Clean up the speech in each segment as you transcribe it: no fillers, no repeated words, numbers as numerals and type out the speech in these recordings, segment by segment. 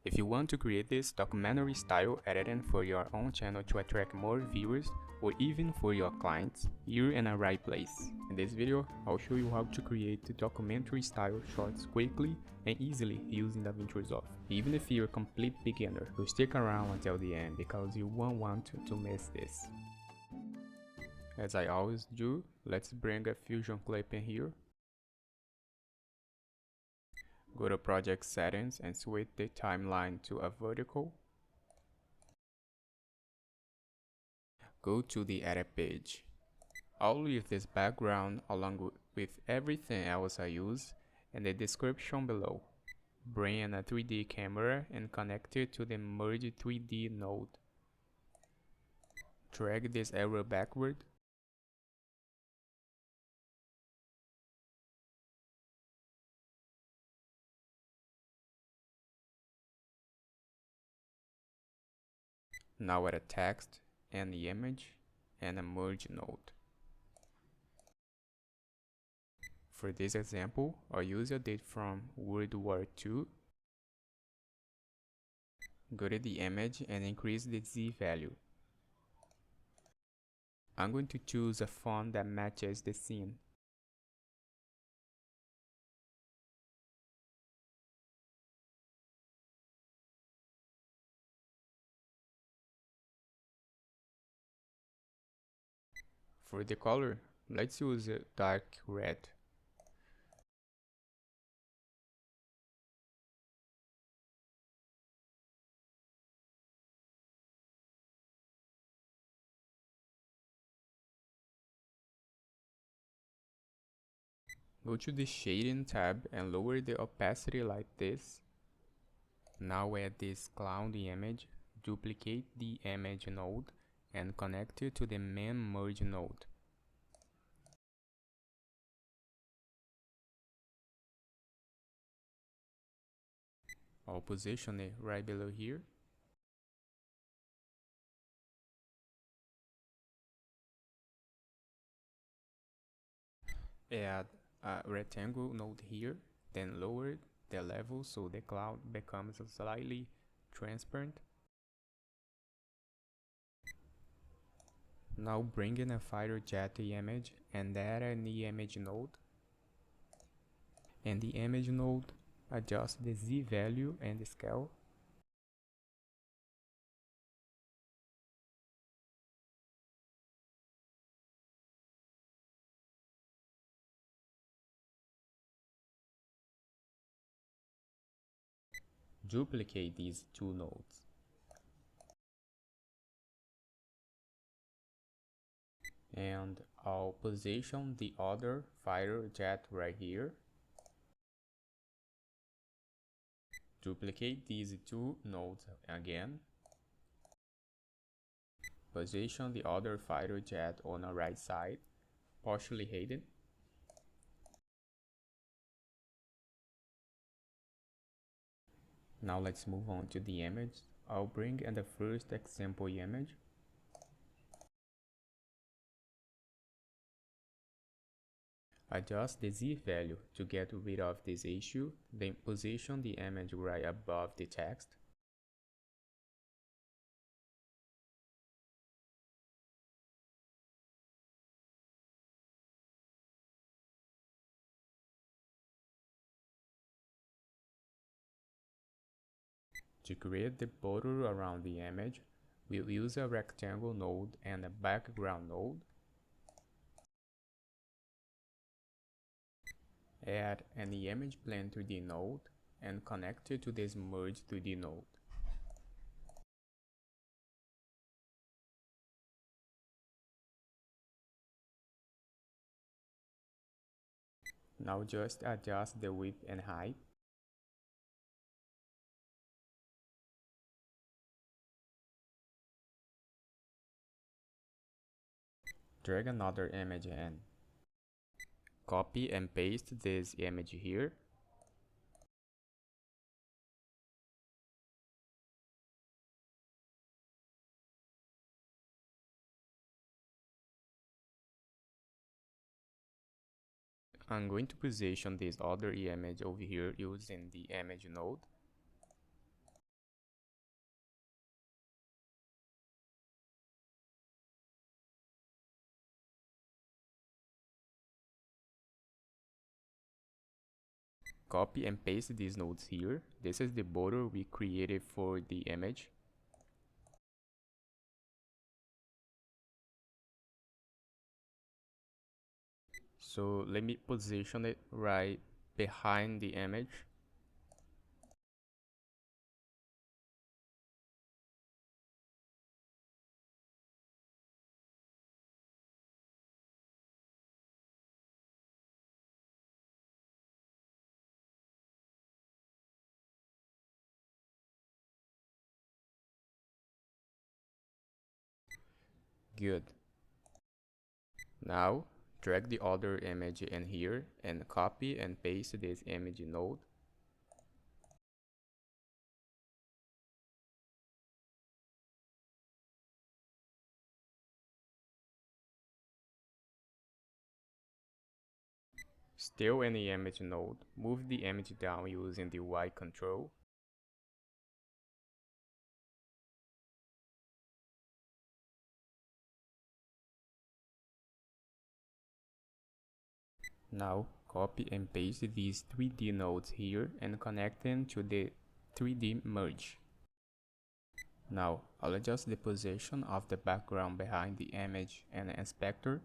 If you want to create this documentary style editing for your own channel to attract more viewers or even for your clients, you're in the right place. In this video, I'll show you how to create the documentary style shorts quickly and easily using DaVinci Resolve. Even if you're a complete beginner, so stick around until the end because you won't want to miss this. As I always do, let's bring a Fusion clip in here. Go to project settings and switch the timeline to a vertical. Go to the edit page. I'll leave this background along with everything else I use in the description below. Bring in a 3D camera and connect it to the Merge 3D node. Drag this arrow backward. Now add a text and the image and a merge node. For this example, I'll use a date from World War II. Go to the image and increase the Z value. I'm going to choose a font that matches the scene. For the color, let's use a dark red. Go to the shading tab and lower the opacity like this. Now add this cloud image, duplicate the image node and connect it to the main merge node. I'll position it right below here. Add a rectangle node here, then lower the level so the cloud becomes slightly transparent. Now bring in a fighter jet image and add an image node. And the image node, adjust the Z value and the scale. Duplicate these two nodes. And I'll position the other fighter jet right here. Duplicate these two nodes again. Position the other fighter jet on the right side, partially hidden. Now let's move on to the image. I'll bring in the first example image. Adjust the Z value to get rid of this issue, then position the image right above the text. To create the border around the image, we'll use a rectangle node and a background node. Add an image plane 3D node and connect it to this merge 3D node. Now just adjust the width and height. Drag another image in. Copy and paste this image here. I'm going to position this other image over here using the image node. copy and paste these nodes here. This is the border we created for the image. So let me position it right behind the image. Good. Now drag the other image in here and copy and paste this image node. Still in the image node, move the image down using the Y control. Now copy and paste these 3D nodes here and connect them to the 3D merge. Now I'll adjust the position of the background behind the image and inspector.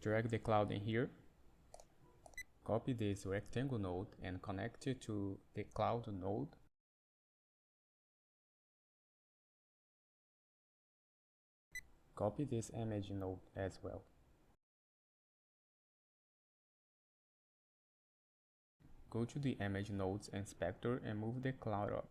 Drag the cloud in here. Copy this rectangle node and connect it to the cloud node. Copy this image node as well. Go to the image nodes inspector and move the cloud up.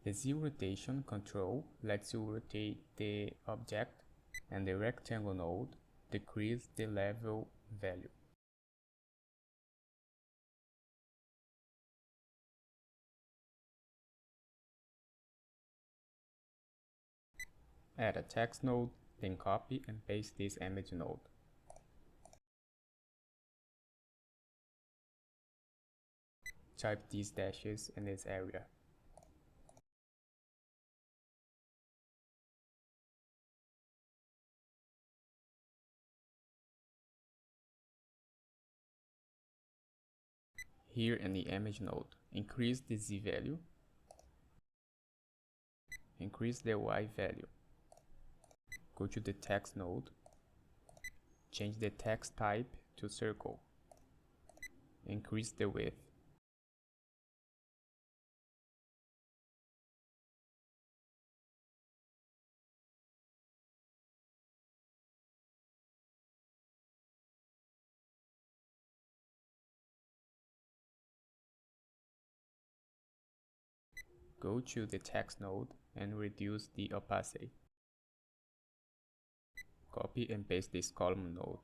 The Z rotation control lets you rotate the object, and the rectangle node decrease the level value. Add a text node, then copy and paste this image node. Type these dashes in this area. Here in the image node, increase the Z value, increase the Y value. Go to the text node, change the text type to circle, increase the width. Go to the text node and reduce the opacity. Copy and paste this column node.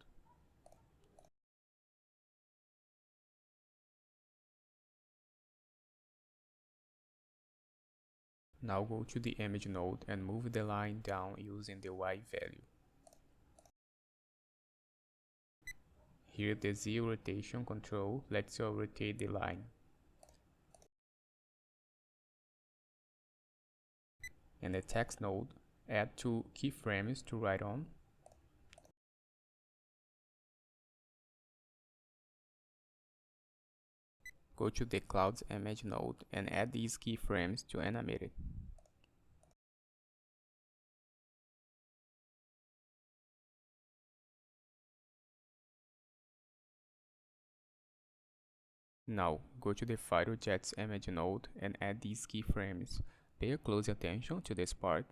Now go to the image node and move the line down using the Y value. Here the Z rotation control lets you rotate the line. In the text node, add 2 keyframes to write on. Go to the clouds image node and add these keyframes to animate it. Now, go to the fighter jets image node and add these keyframes. Pay close attention to this part.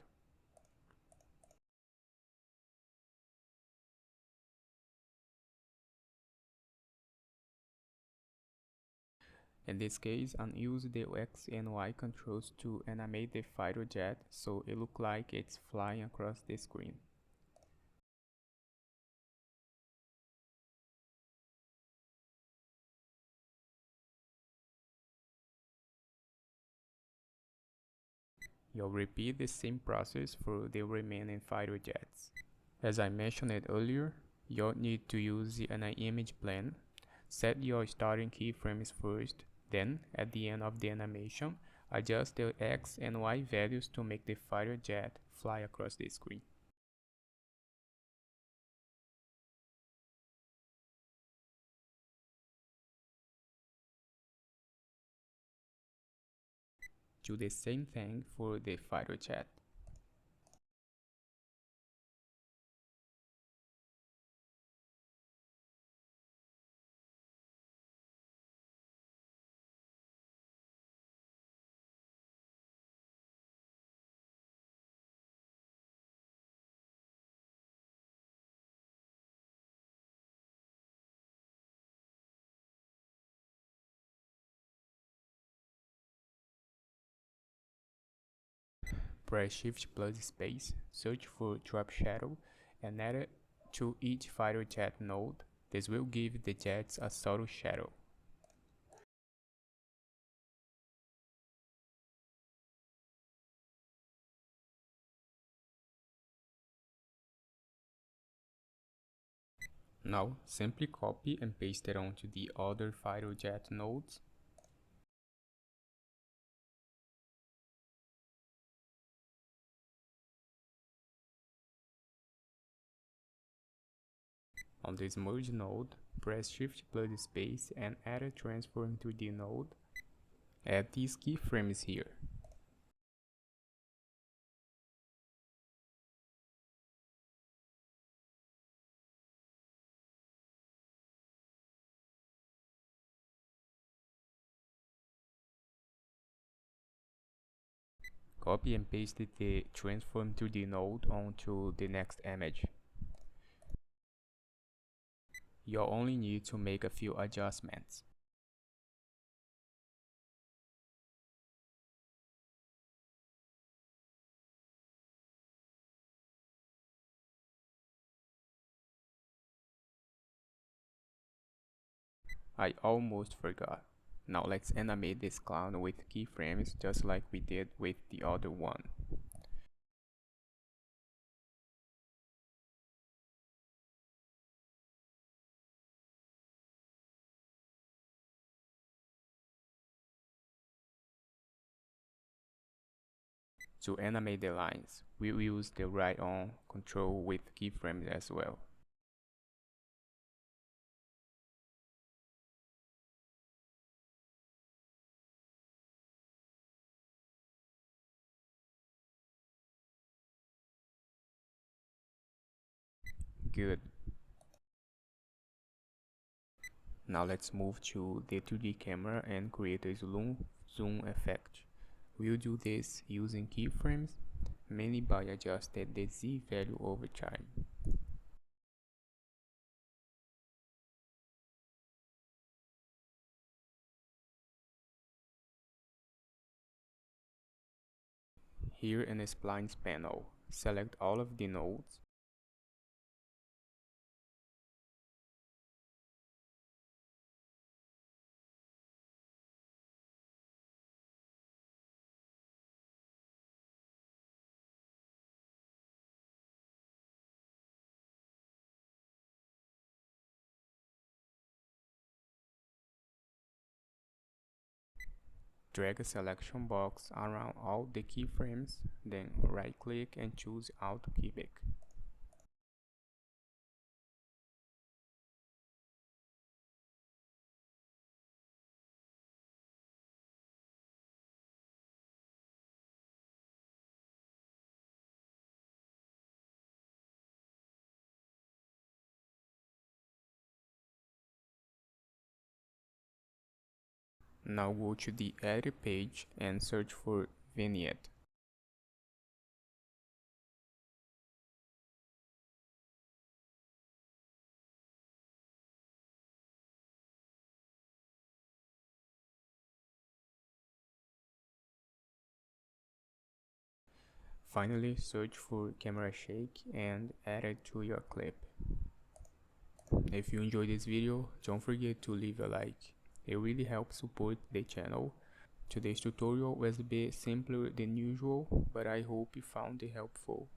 In this case, I'll use the X and Y controls to animate the fighter jet so it looks like it's flying across the screen. You'll repeat the same process for the remaining fighter jets. As I mentioned earlier, You'll need to use an image plane. Set your starting keyframes first, then, at the end of the animation, adjust the X and Y values to make the fighter jet fly across the screen. Do the same thing for the fighter jet. Press Shift plus space, search for drop shadow, and add it to each fighter jet node. This will give the jets a subtle shadow. Now, simply copy and paste it onto the other fighter jet nodes. On this merge node, press Shift plus space and add a transform to the node. Add these keyframes here. Copy and paste the transform to the node onto the next image. You'll only need to make a few adjustments. I almost forgot. Now let's animate this clown with keyframes just like we did with the other one. To animate the lines, we will use the right on control with keyframes as well. Good. Now let's move to the 2D camera and create a zoom effect. We'll do this using keyframes, mainly by adjusting the Z value over time. Here in the splines panel, select all of the nodes. Drag a selection box around all the keyframes, then right-click and choose Auto Cubic. Now go to the edit page and search for Vignette. Finally, search for Camera Shake and add it to your clip. If you enjoyed this video, don't forget to leave a like. It really helps support the channel. Today's tutorial was a bit simpler than usual, but I hope you found it helpful.